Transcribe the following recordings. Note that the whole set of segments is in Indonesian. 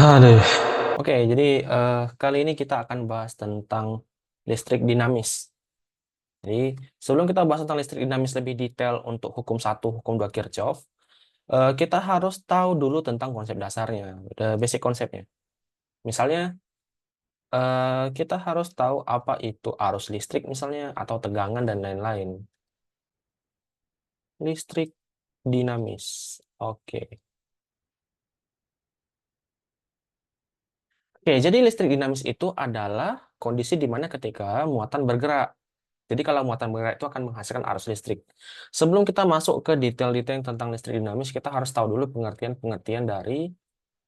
Aduh. Oke, jadi kali ini kita akan bahas tentang listrik dinamis. Jadi, sebelum kita bahas tentang listrik dinamis lebih detail untuk hukum satu, hukum 2 Kirchhoff, kita harus tahu dulu tentang konsep dasarnya, basic konsepnya. Misalnya, kita harus tahu apa itu arus listrik misalnya, atau tegangan dan lain-lain. Listrik dinamis. Oke. Oke, jadi listrik dinamis itu adalah kondisi di mana ketika muatan bergerak. Jadi kalau muatan bergerak itu akan menghasilkan arus listrik. Sebelum kita masuk ke detail-detail tentang listrik dinamis, kita harus tahu dulu pengertian-pengertian dari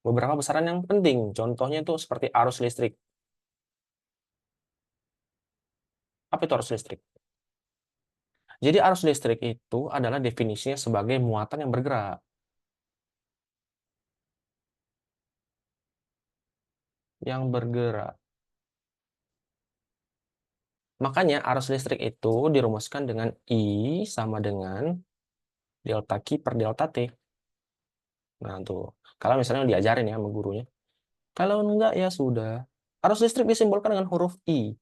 beberapa besaran yang penting. Contohnya itu seperti arus listrik. Apa itu arus listrik? Jadi arus listrik itu adalah definisinya sebagai muatan yang bergerak. Yang bergerak. Makanya arus listrik itu dirumuskan dengan I sama dengan delta Q per delta T. Nah, tuh. Kalau misalnya diajarin ya sama gurunya. Kalau enggak, ya sudah. Arus listrik disimbolkan dengan huruf I.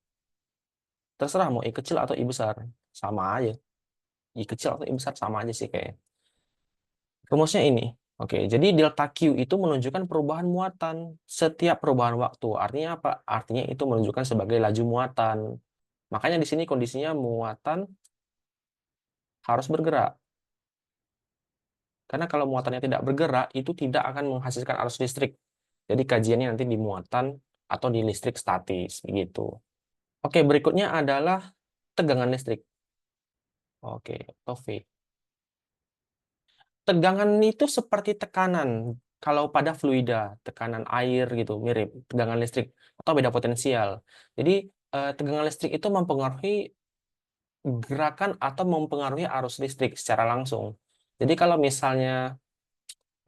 Terserah mau I kecil atau I besar. Sama aja. I kecil atau I besar sama aja sih kayaknya. Rumusnya ini. Oke, jadi delta Q itu menunjukkan perubahan muatan setiap perubahan waktu. Artinya apa? Artinya itu menunjukkan sebagai laju muatan. Makanya di sini kondisinya muatan harus bergerak. Karena kalau muatannya tidak bergerak, itu tidak akan menghasilkan arus listrik. Jadi kajiannya nanti di muatan atau di listrik statis, begitu. Oke, berikutnya adalah tegangan listrik. Oke, atau V. Tegangan itu seperti tekanan. Kalau pada fluida, tekanan air gitu, mirip tegangan listrik atau beda potensial. Jadi, tegangan listrik itu mempengaruhi gerakan atau mempengaruhi arus listrik secara langsung. Jadi kalau misalnya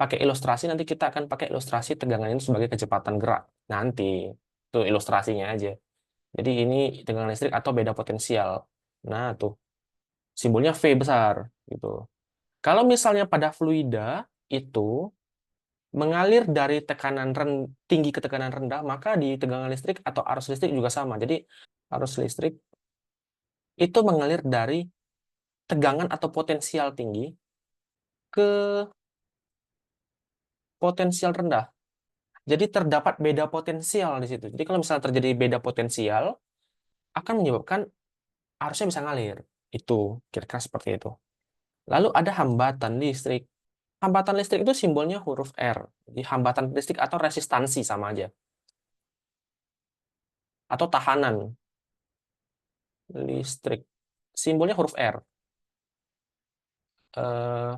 pakai ilustrasi, nanti kita akan pakai ilustrasi tegangan itu sebagai kecepatan gerak. Nanti, itu ilustrasinya aja. Jadi ini tegangan listrik atau beda potensial. Nah, tuh, simbolnya V besar gitu. Kalau misalnya pada fluida itu mengalir dari tinggi ke tekanan rendah, maka di tegangan listrik atau arus listrik juga sama. Jadi arus listrik itu mengalir dari tegangan atau potensial tinggi ke potensial rendah. Jadi terdapat beda potensial di situ. Jadi kalau misalnya terjadi beda potensial, akan menyebabkan arusnya bisa ngalir. Itu kira-kira seperti itu. Lalu ada hambatan listrik. Hambatan listrik itu simbolnya huruf R. Jadi hambatan listrik atau resistansi sama aja. Atau tahanan listrik. Simbolnya huruf R.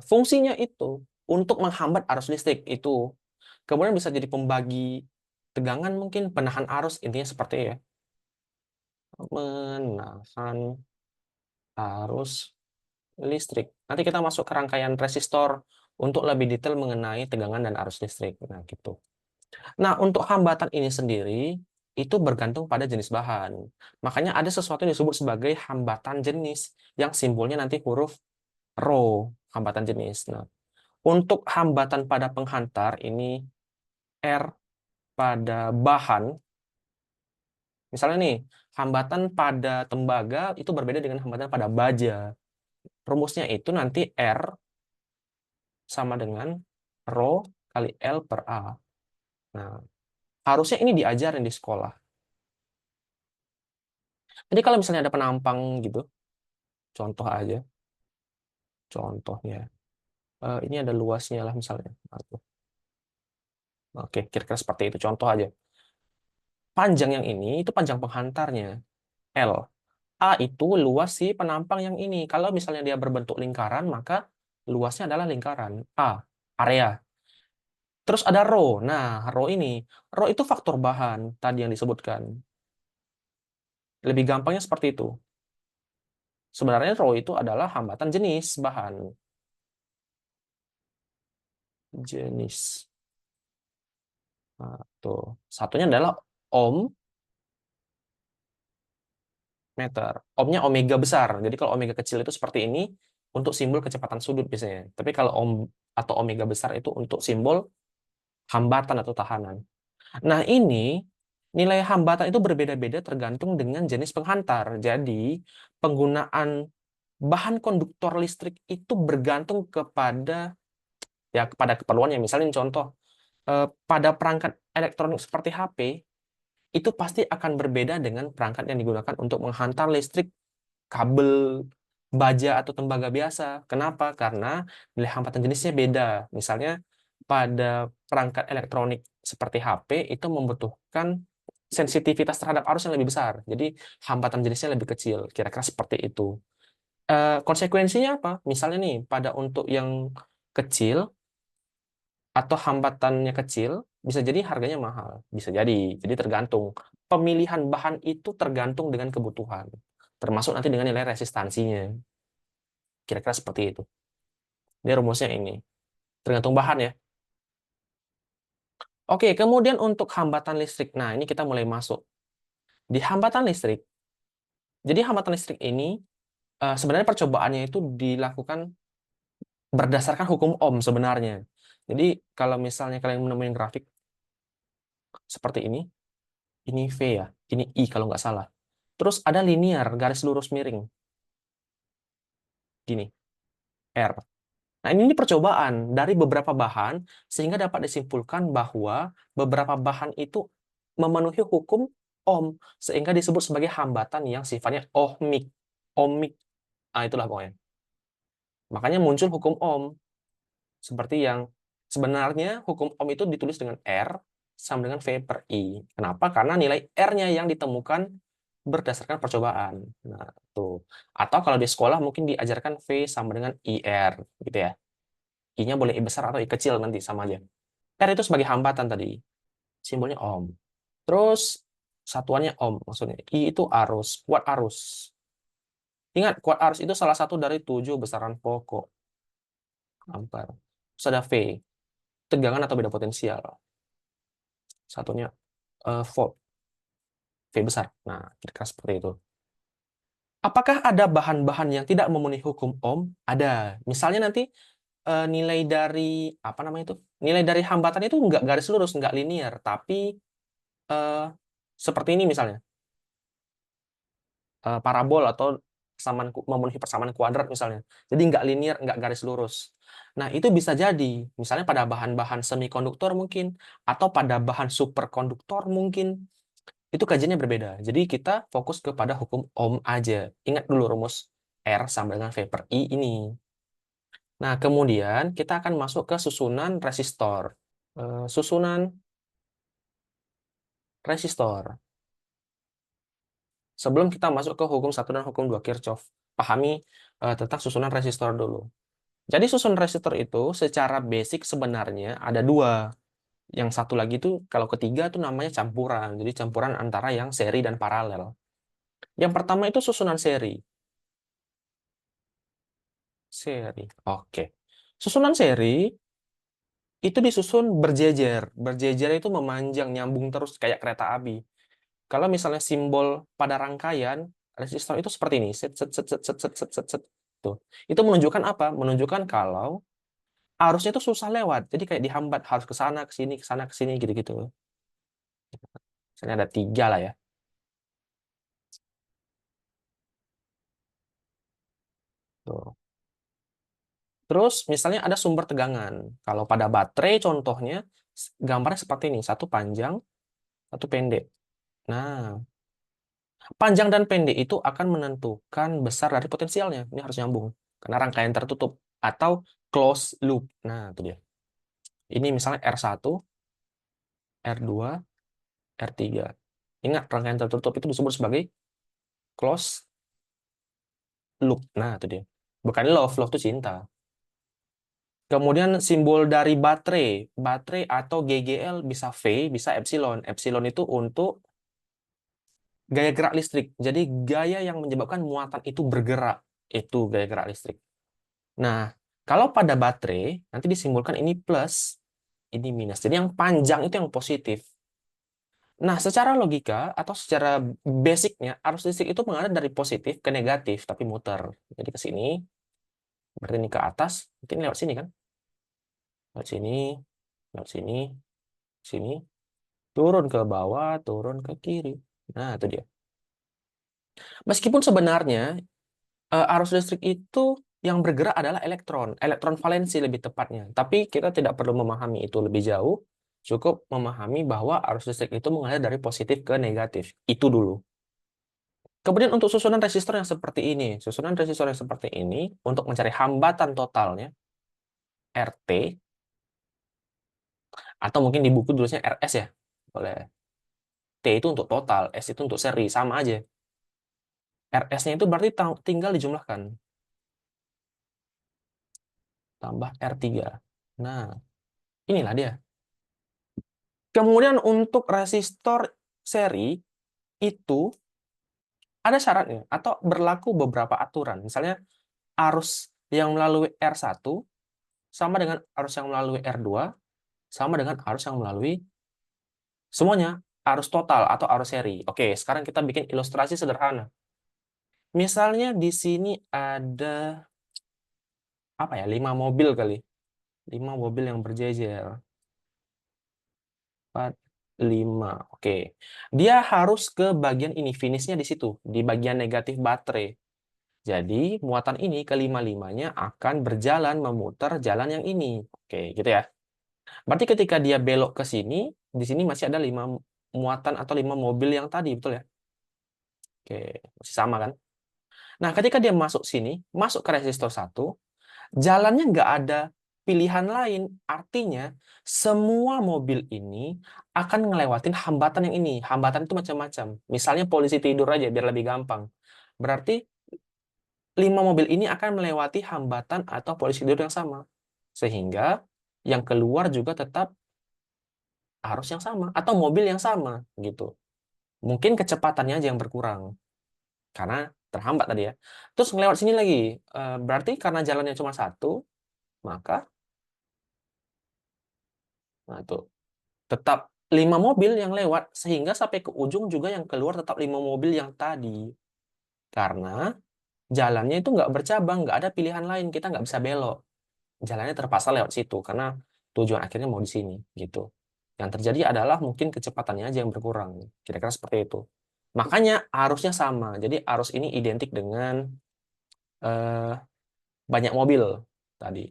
Fungsinya itu untuk menghambat arus listrik. Itu kemudian bisa jadi pembagi tegangan mungkin, penahan arus, intinya seperti ya. Menahan arus listrik. Nanti kita masuk ke rangkaian resistor untuk lebih detail mengenai tegangan dan arus listrik. Nah, gitu. Nah, untuk hambatan ini sendiri itu bergantung pada jenis bahan. Makanya ada sesuatu yang disebut sebagai hambatan jenis yang simbolnya nanti huruf Rho, hambatan jenis. Nah, untuk hambatan pada penghantar ini R pada bahan, misalnya nih, hambatan pada tembaga itu berbeda dengan hambatan pada baja. Rumusnya itu nanti R sama dengan Rho kali L per A. Nah, harusnya ini diajarin di sekolah. Jadi kalau misalnya ada penampang gitu, contoh aja, contohnya. Ini ada luasnya lah misalnya. Oke, kira-kira seperti itu. Contoh aja. Panjang yang ini itu panjang penghantarnya, L. A itu luas si penampang yang ini. Kalau misalnya dia berbentuk lingkaran, maka luasnya adalah lingkaran. A, area. Terus ada rho. Nah, rho ini. Rho itu faktor bahan tadi yang disebutkan. Lebih gampangnya seperti itu. Sebenarnya rho itu adalah hambatan jenis bahan. Jenis. Nah, tuh. Satunya adalah ohm meter. Ohmnya omega besar. Jadi kalau omega kecil itu seperti ini untuk simbol kecepatan sudut biasanya. Tapi kalau ohm atau omega besar itu untuk simbol hambatan atau tahanan. Nah, ini nilai hambatan itu berbeda-beda tergantung dengan jenis penghantar. Jadi, penggunaan bahan konduktor listrik itu bergantung kepada keperluannya. Misalnya contoh, pada perangkat elektronik seperti HP, itu pasti akan berbeda dengan perangkat yang digunakan untuk menghantar listrik kabel baja atau tembaga biasa. Kenapa? Karena nilai hambatan jenisnya beda. Misalnya pada perangkat elektronik seperti HP itu membutuhkan sensitivitas terhadap arus yang lebih besar. Jadi hambatan jenisnya lebih kecil. Kira-kira seperti itu. Konsekuensinya apa? Misalnya nih, pada untuk yang kecil atau hambatannya kecil, bisa jadi harganya mahal. Bisa jadi. Jadi tergantung. Pemilihan bahan itu tergantung dengan kebutuhan. Termasuk nanti dengan nilai resistansinya. Kira-kira seperti itu. Ini rumusnya ini. Tergantung bahan ya. Oke, kemudian untuk hambatan listrik. Nah, ini kita mulai masuk. Di hambatan listrik, jadi hambatan listrik ini sebenarnya percobaannya itu dilakukan berdasarkan hukum Ohm sebenarnya. Jadi kalau misalnya kalian menemukan grafik seperti ini V ya, ini I kalau nggak salah. Terus ada linear, garis lurus miring, gini, R. Nah, ini percobaan dari beberapa bahan, sehingga dapat disimpulkan bahwa beberapa bahan itu memenuhi hukum Ohm, sehingga disebut sebagai hambatan yang sifatnya ohmik. Ohmik, nah itulah pokoknya. Makanya muncul hukum Ohm, seperti yang sebenarnya hukum Ohm itu ditulis dengan R sama dengan V per I. Kenapa? Karena nilai R-nya yang ditemukan berdasarkan percobaan. Nah, tuh. Atau kalau di sekolah mungkin diajarkan V sama dengan IR, gitu ya. I-nya boleh I besar atau I kecil nanti sama aja. R itu sebagai hambatan tadi, simbolnya ohm. Terus satuannya ohm, maksudnya I itu arus, kuat arus. Ingat, kuat arus itu salah satu dari 7 besaran pokok ampere. Terus ada V, tegangan atau beda potensial. Satunya volt, V besar. Nah, kira-kira seperti itu. Apakah ada bahan-bahan yang tidak memenuhi hukum ohm? Ada. Misalnya nanti nilai dari apa namanya itu? Nilai dari hambatan itu nggak garis lurus, nggak linear, tapi eh, seperti ini misalnya, parabol atau memenuhi persamaan kuadrat misalnya. Jadi nggak linear, nggak garis lurus. Nah, itu bisa jadi misalnya pada bahan-bahan semikonduktor mungkin, atau pada bahan superkonduktor mungkin. Itu kajiannya berbeda. Jadi kita fokus kepada hukum Ohm aja. Ingat dulu rumus R sama dengan V per I ini. Nah, kemudian kita akan masuk ke susunan resistor. Susunan resistor. Sebelum kita masuk ke hukum 1 dan hukum 2 Kirchhoff, pahami tentang susunan resistor dulu. Jadi susunan resistor itu secara basic sebenarnya ada dua. Yang satu lagi itu kalau ketiga itu namanya campuran. Jadi campuran antara yang seri dan paralel. Yang pertama itu susunan seri. Seri. Oke. Susunan seri itu disusun berjejer. Berjejer itu memanjang, nyambung terus kayak kereta api. Kalau misalnya simbol pada rangkaian resistor itu seperti ini, set set set set set set set set, set. Tuh. Itu menunjukkan apa? Menunjukkan kalau arusnya itu susah lewat. Jadi kayak dihambat harus ke sana, ke sini gitu-gitu. Misalnya ada 3 lah ya. Tuh. Terus misalnya ada sumber tegangan. Kalau pada baterai contohnya gambarnya seperti ini, satu panjang, satu pendek. Nah, panjang dan pendek itu akan menentukan besar dari potensialnya. Ini harus nyambung. Karena rangkaian tertutup atau closed loop. Nah, itu dia. Ini misalnya R1, R2, R3. Ingat, rangkaian tertutup itu disebut sebagai closed loop. Nah, itu dia. Bukan love, love itu cinta. Kemudian simbol dari baterai. Baterai atau GGL bisa V, bisa epsilon. Epsilon itu untuk gaya gerak listrik. Jadi gaya yang menyebabkan muatan itu bergerak. Itu gaya gerak listrik. Nah, kalau pada baterai, nanti disimbolkan ini plus, ini minus. Jadi yang panjang itu yang positif. Nah, secara logika atau secara basicnya, arus listrik itu mengalir dari positif ke negatif, tapi muter. Jadi ke sini, berarti ini ke atas, mungkin lewat sini kan? Lewat sini, sini, turun ke bawah, turun ke kiri. Nah, itu dia. Meskipun sebenarnya arus listrik itu yang bergerak adalah elektron, elektron valensi lebih tepatnya. Tapi kita tidak perlu memahami itu lebih jauh, cukup memahami bahwa arus listrik itu mengalir dari positif ke negatif. Itu dulu. Kemudian untuk susunan resistor yang seperti ini, susunan resistor yang seperti ini untuk mencari hambatan totalnya RT, atau mungkin di buku tulisnya RS ya, boleh. T itu untuk total, S itu untuk seri, sama aja. RS-nya itu berarti tinggal dijumlahkan. Tambah R3. Nah, inilah dia. Kemudian untuk resistor seri itu ada syaratnya atau berlaku beberapa aturan. Misalnya arus yang melalui R1 sama dengan arus yang melalui R2 sama dengan arus yang melalui semuanya arus total atau arus seri. Oke, sekarang kita bikin ilustrasi sederhana. Misalnya di sini ada apa ya? 5 mobil kali. 5 mobil yang berjejer. 4, 5. Oke. Dia harus ke bagian ini, finishnya di situ, di bagian negatif baterai. Jadi, muatan ini kelima-limanya akan berjalan memutar jalan yang ini. Oke, gitu ya. Berarti ketika dia belok ke sini, di sini masih ada 5 muatan atau 5 mobil yang tadi, betul ya? Oke, masih sama kan? Nah, ketika dia masuk sini, masuk ke resistor 1, jalannya nggak ada pilihan lain. Artinya, semua mobil ini akan ngelewatin hambatan yang ini. Hambatan itu macam-macam. Misalnya polisi tidur aja, biar lebih gampang. Berarti 5 mobil ini akan melewati hambatan atau polisi tidur yang sama. Sehingga yang keluar juga tetap arus yang sama atau mobil yang sama gitu. Mungkin kecepatannya aja yang berkurang karena terhambat tadi ya. Terus ngelewat sini lagi. Berarti karena jalannya cuma satu, maka nah tuh tetap 5 mobil yang lewat sehingga sampai ke ujung juga yang keluar tetap 5 mobil yang tadi. Karena jalannya itu nggak bercabang, nggak ada pilihan lain, kita nggak bisa belok. Jalannya terpaksa lewat situ karena tujuan akhirnya mau di sini gitu. Yang terjadi adalah mungkin kecepatannya aja yang berkurang. Kira-kira seperti itu. Makanya arusnya sama. Jadi arus ini identik dengan eh, banyak mobil tadi.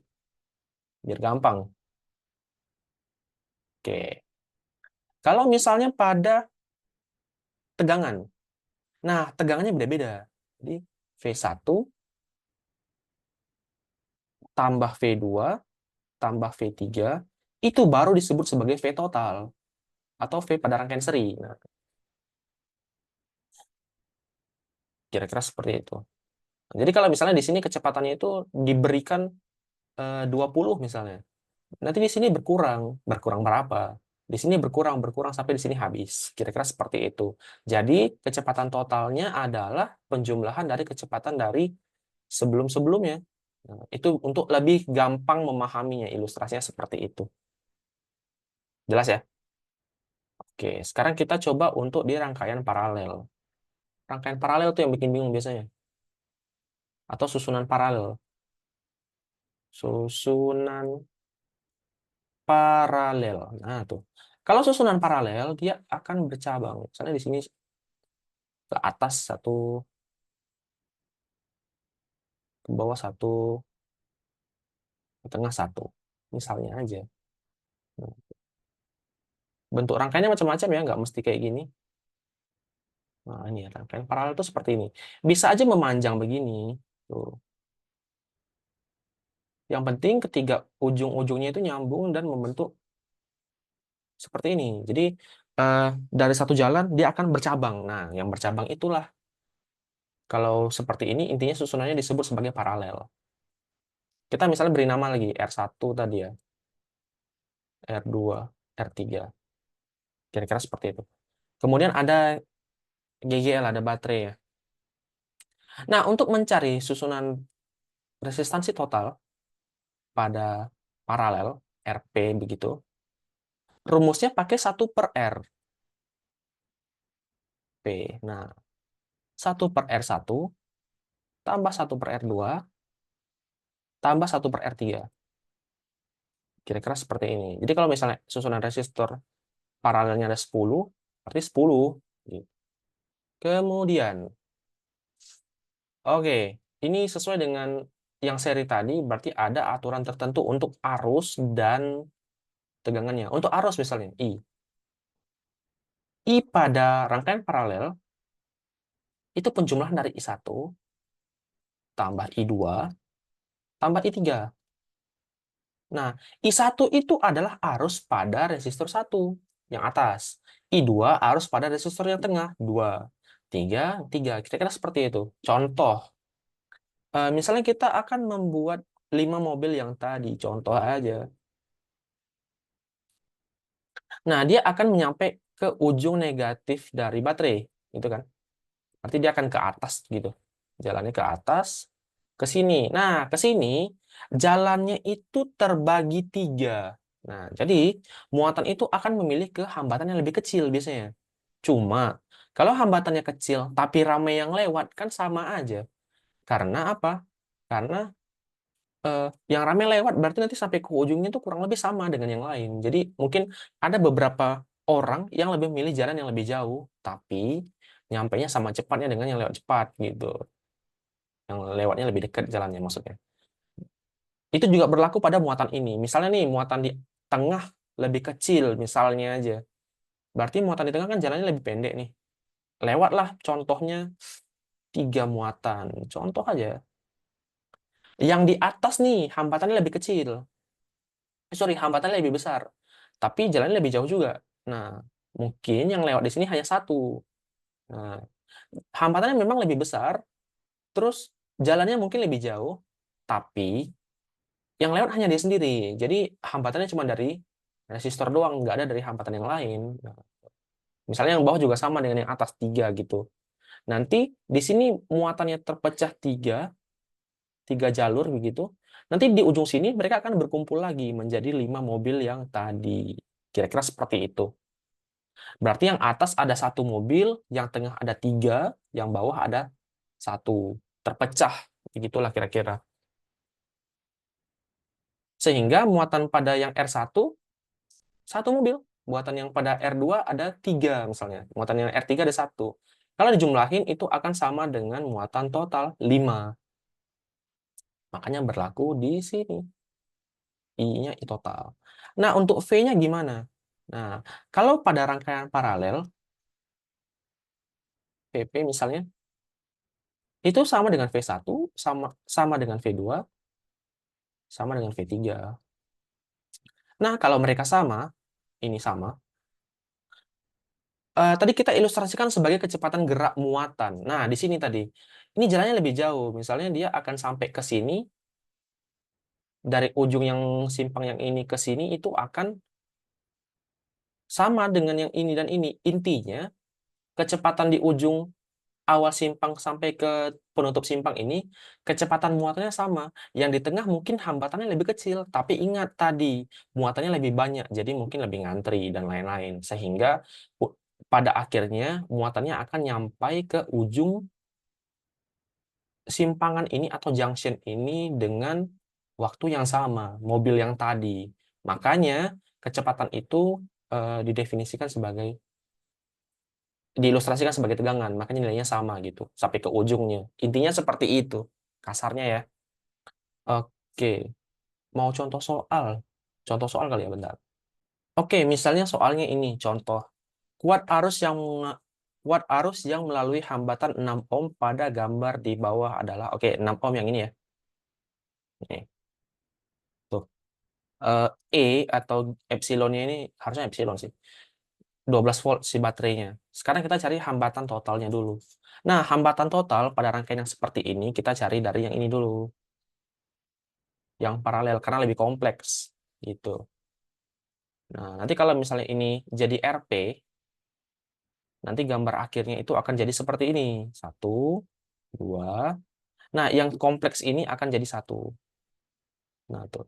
Biar gampang. Oke. Kalau misalnya pada tegangan. Nah, tegangannya beda-beda. Jadi V1 tambah V2 tambah V3 itu baru disebut sebagai V total atau V pada rangkaian seri. Nah, kira-kira seperti itu. Jadi kalau misalnya di sini kecepatannya itu diberikan 20 misalnya. Nanti di sini berkurang, berkurang berapa? Di sini berkurang, berkurang sampai di sini habis. Kira-kira seperti itu. Jadi kecepatan totalnya adalah penjumlahan dari kecepatan dari sebelum-sebelumnya. Nah, itu untuk lebih gampang memahaminya, ilustrasinya seperti itu. Jelas ya? Oke, sekarang kita coba untuk di rangkaian paralel. Rangkaian paralel itu yang bikin bingung biasanya. Atau susunan paralel. Susunan paralel. Nah, tuh. Kalau susunan paralel, dia akan bercabang. Misalnya di sini ke atas satu, ke bawah satu, ke tengah satu. Misalnya aja. Nah, bentuk rangkaiannya macam-macam ya, nggak mesti kayak gini. Nah, ini ya, rangkaian paralel itu seperti ini. Bisa aja memanjang begini. Tuh. Yang penting ketiga ujung-ujungnya itu nyambung dan membentuk seperti ini. Jadi dari satu jalan dia akan bercabang. Nah, yang bercabang itulah kalau seperti ini intinya susunannya disebut sebagai paralel. Kita misalnya beri nama lagi R1 tadi ya, R2, R3. Kira-kira seperti itu. Kemudian ada GGL, ada baterai ya. Nah, untuk mencari susunan resistansi total pada paralel RP begitu, rumusnya pakai 1/R P. Nah, 1/R1 tambah 1/R2 tambah 1/R3. Kira-kira seperti ini. Jadi kalau misalnya susunan resistor paralelnya ada 10, berarti 10. Kemudian, oke, ini sesuai dengan yang seri tadi, berarti ada aturan tertentu untuk arus dan tegangannya. Untuk arus misalnya, I pada rangkaian paralel itu penjumlahan dari I1 tambah I2 tambah I3. Nah, I1 itu adalah arus pada resistor 1 yang atas. I2 arus pada resistor yang tengah, 2. 3, 3. Kira-kira seperti itu. Contoh, misalnya kita akan membuat 5 mobil yang tadi, contoh aja. Nah, dia akan menyampai ke ujung negatif dari baterai, gitu kan? Berarti dia akan ke atas gitu. Jalannya ke atas, ke sini. Nah, ke sini jalannya itu terbagi 3. Nah, jadi muatan itu akan memilih ke hambatan yang lebih kecil biasanya. Cuma, kalau hambatannya kecil tapi ramai yang lewat, kan sama aja. Karena apa? Karena yang ramai lewat berarti nanti sampai ke ujungnya itu kurang lebih sama dengan yang lain. Jadi mungkin ada beberapa orang yang lebih memilih jalan yang lebih jauh, tapi nyampainya sama cepatnya dengan yang lewat cepat gitu. Yang lewatnya lebih dekat jalannya maksudnya. Itu juga berlaku pada muatan ini. Misalnya nih, muatan di tengah lebih kecil misalnya aja. Berarti muatan di tengah kan jalannya lebih pendek nih. Lewatlah contohnya 3 muatan. Contoh aja. Yang di atas nih, hambatannya lebih kecil. Sorry, hambatannya lebih besar. Tapi jalannya lebih jauh juga. Nah, mungkin yang lewat di sini hanya 1. Nah, hambatannya memang lebih besar, terus jalannya mungkin lebih jauh, tapi yang lewat hanya dia sendiri. Jadi hambatannya cuma dari resistor doang, nggak ada dari hambatan yang lain. Nah, misalnya yang bawah juga sama dengan yang atas 3 gitu. Nanti di sini muatannya terpecah 3 jalur begitu. Nanti di ujung sini mereka akan berkumpul lagi menjadi 5 mobil yang tadi. Kira-kira seperti itu. Berarti yang atas ada 1 mobil, yang tengah ada 3, yang bawah ada 1. Terpecah. Begitulah kira-kira. Sehingga muatan pada yang R1 1 mobil. Muatan yang pada R2 ada 3 misalnya. Muatan yang R3 ada 1. Kalau dijumlahin itu akan sama dengan muatan total 5. Makanya berlaku di sini. I-nya I total. Nah, untuk V-nya gimana? Nah, kalau pada rangkaian paralel, VP misalnya, itu sama dengan V1, sama dengan V2, sama dengan V3. Nah, kalau mereka sama, ini sama, tadi kita ilustrasikan sebagai kecepatan gerak muatan. Nah, di sini tadi, ini jalannya lebih jauh. Misalnya dia akan sampai ke sini, dari ujung yang simpang yang ini ke sini, itu akan sama dengan yang ini dan ini. Intinya, kecepatan di ujung awal simpang sampai ke penutup simpang ini, kecepatan muatannya sama. Yang di tengah mungkin hambatannya lebih kecil, tapi ingat tadi, muatannya lebih banyak, jadi mungkin lebih ngantri dan lain-lain. Sehingga pada akhirnya muatannya akan nyampai ke ujung simpangan ini atau junction ini dengan waktu yang sama, mobil yang tadi. Makanya kecepatan itu didefinisikan sebagai diilustrasikan sebagai tegangan, makanya nilainya sama gitu, sampai ke ujungnya. Intinya seperti itu, kasarnya ya. Oke, mau contoh soal? Contoh soal kali ya, bentar. Oke, misalnya soalnya ini, contoh. Kuat arus yang kuat arus yang melalui hambatan 6 ohm pada gambar di bawah adalah, oke, 6 ohm yang ini ya. Nih, tuh. E atau epsilonnya ini, harusnya epsilon sih. 12 volt si baterainya. Sekarang kita cari hambatan totalnya dulu. Nah, hambatan total pada rangkaian yang seperti ini kita cari dari yang ini dulu. Yang paralel karena lebih kompleks gitu. Nah, nanti kalau misalnya ini jadi RP, nanti gambar akhirnya itu akan jadi seperti ini. 1, 2. Nah, yang kompleks ini akan jadi 1. Nah, tuh.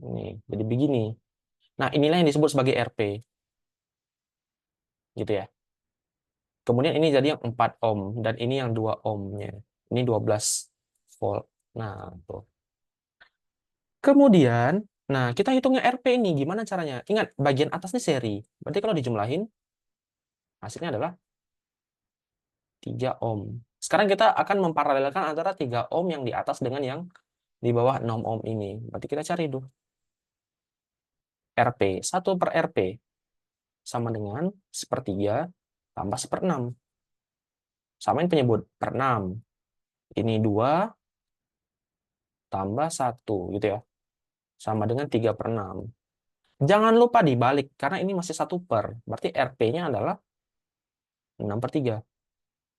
Ini jadi begini. Nah, inilah yang disebut sebagai RP. Gitu ya. Kemudian ini jadi yang 4 ohm dan ini yang 2 ohmnya. Ini 12 volt. Nah, tuh. Kemudian Nah, kita hitungnya RP ini. Gimana caranya? Ingat, bagian atas ini seri. Berarti kalau dijumlahin, hasilnya adalah 3 ohm. Sekarang kita akan memparalelkan antara 3 ohm yang di atas dengan yang di bawah 6 ohm ini. Berarti kita cari dulu. RP. 1/RP sama dengan 1/3 tambah 1/6. Samain penyebut. Per 6. Ini 2 tambah 1 gitu ya. Sama dengan 3/6. Jangan lupa dibalik, karena ini masih 1/. Berarti RP-nya adalah 6/3.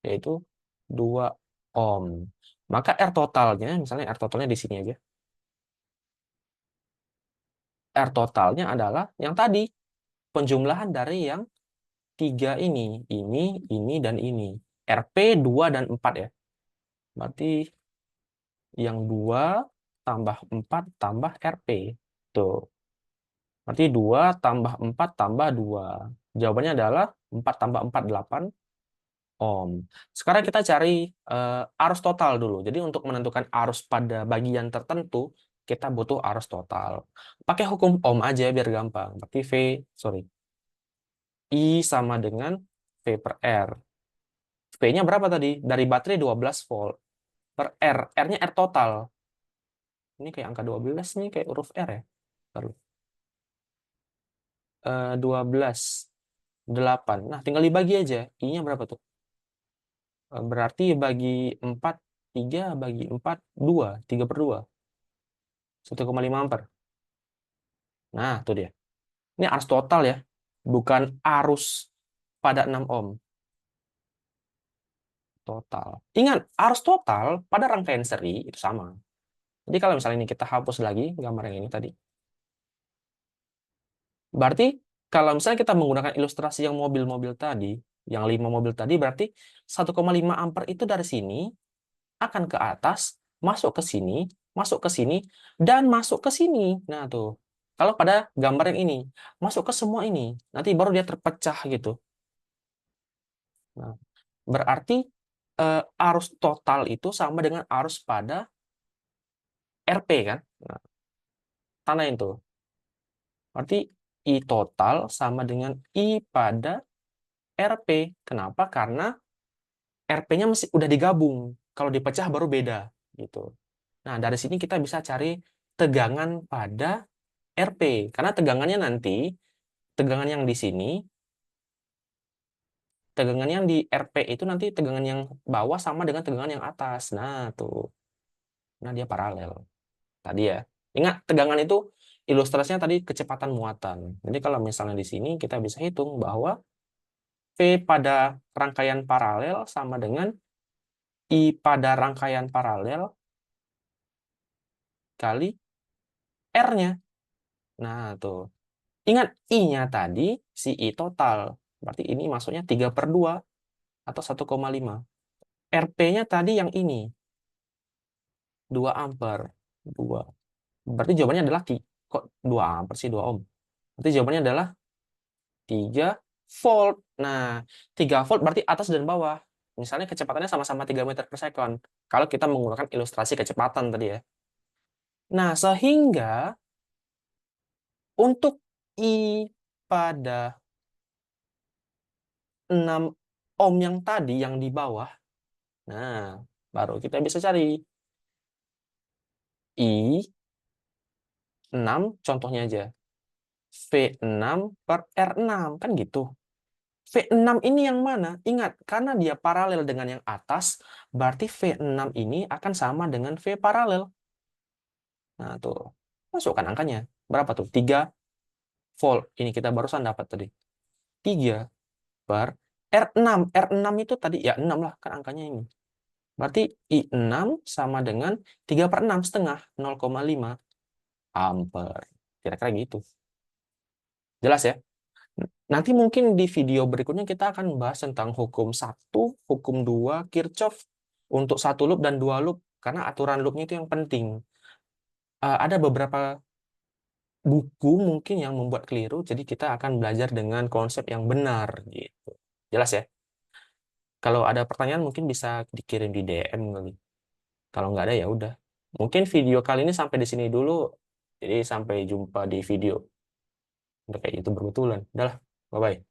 Yaitu 2 ohm. Maka R totalnya, misalnya R totalnya di sini aja. R totalnya adalah yang tadi. Penjumlahan dari yang 3 ini, dan ini. RP 2 dan 4 ya. Berarti yang 2 tambah 4 tambah RP. Tuh. Berarti 2 tambah 4 tambah 2. Jawabannya adalah 4 tambah 4, 8 ohm. Sekarang kita cari arus total dulu. Jadi untuk menentukan arus pada bagian tertentu, kita butuh arus total. Pakai hukum ohm aja biar gampang. Berarti I sama dengan V per R. V-nya berapa tadi? Dari baterai 12 volt. Per R. R-nya R total. Ini kayak angka 12 nih, kayak huruf R ya. Baru. 12. 8. Nah, tinggal dibagi aja. I-nya berapa tuh? Berarti bagi 4, 3, bagi 4, 2. 3/2. 1,5 ampere. Nah, tuh dia. Ini arus total ya. Bukan arus pada 6 ohm. Total. Ingat, arus total pada rangkaian seri itu sama. Jadi kalau misalnya ini kita hapus lagi gambar yang ini tadi. Berarti kalau misalnya kita menggunakan ilustrasi yang mobil-mobil tadi, yang 5 mobil tadi, berarti 1,5 ampere itu dari sini akan ke atas, masuk ke sini, dan masuk ke sini. Nah, tuh. Kalau pada gambar yang ini, masuk ke semua ini. Nanti baru dia terpecah gitu. Nah, berarti arus total itu sama dengan arus pada RP kan? Nah, tanain tuh. Berarti I total sama dengan I pada RP. Kenapa? Karena RP-nya masih udah digabung. Kalau dipecah baru beda gitu. Nah, dari sini kita bisa cari tegangan pada RP. Karena tegangannya nanti, tegangan yang di sini, tegangan yang di RP itu nanti tegangan yang bawah sama dengan tegangan yang atas. Nah, tuh. Nah, dia paralel. Tadi ya. Ingat, tegangan itu ilustrasinya tadi kecepatan muatan. Jadi kalau misalnya di sini kita bisa hitung bahwa V pada rangkaian paralel sama dengan I pada rangkaian paralel kali R-nya. Nah, tuh. Ingat, I-nya tadi, si I total. Berarti ini masuknya 3/2 atau 1,5. RP-nya tadi yang ini, 2 ampere. 2. Berarti jawabannya adalah, kok 2 ampere sih, 2 ohm? Berarti jawabannya adalah 3 volt. Nah, 3 volt berarti atas dan bawah. Misalnya kecepatannya sama-sama 3 meter per second. Kalau kita menggunakan ilustrasi kecepatan tadi ya. Nah, sehingga untuk I pada 6 ohm yang tadi yang di bawah, nah baru kita bisa cari I 6 contohnya aja. V6 per R6 kan gitu. V6 ini yang mana? Ingat, karena dia paralel dengan yang atas, berarti V6 ini akan sama dengan V paralel. Nah, tuh. Masukkan angkanya. Berapa tuh? 3 volt. Ini kita barusan dapat tadi. 3 per R6. R6 itu tadi, ya 6 lah, kan angkanya ini. Berarti I6 sama dengan 3/6 setengah, 0,5 ampere. Kira-kira gitu. Jelas ya? Nanti mungkin di video berikutnya kita akan bahas tentang hukum 1, hukum 2, Kirchhoff untuk 1 loop dan 2 loop. Karena aturan loopnya itu yang penting. Ada beberapa buku mungkin yang membuat keliru, jadi kita akan belajar dengan konsep yang benar. Gitu. Jelas ya? Kalau ada pertanyaan mungkin bisa dikirim di DM kali. Kalau nggak ada ya udah. Mungkin video kali ini sampai di sini dulu. Jadi sampai jumpa di video. Udah kayak itu berbetulan. Udah lah, bye-bye.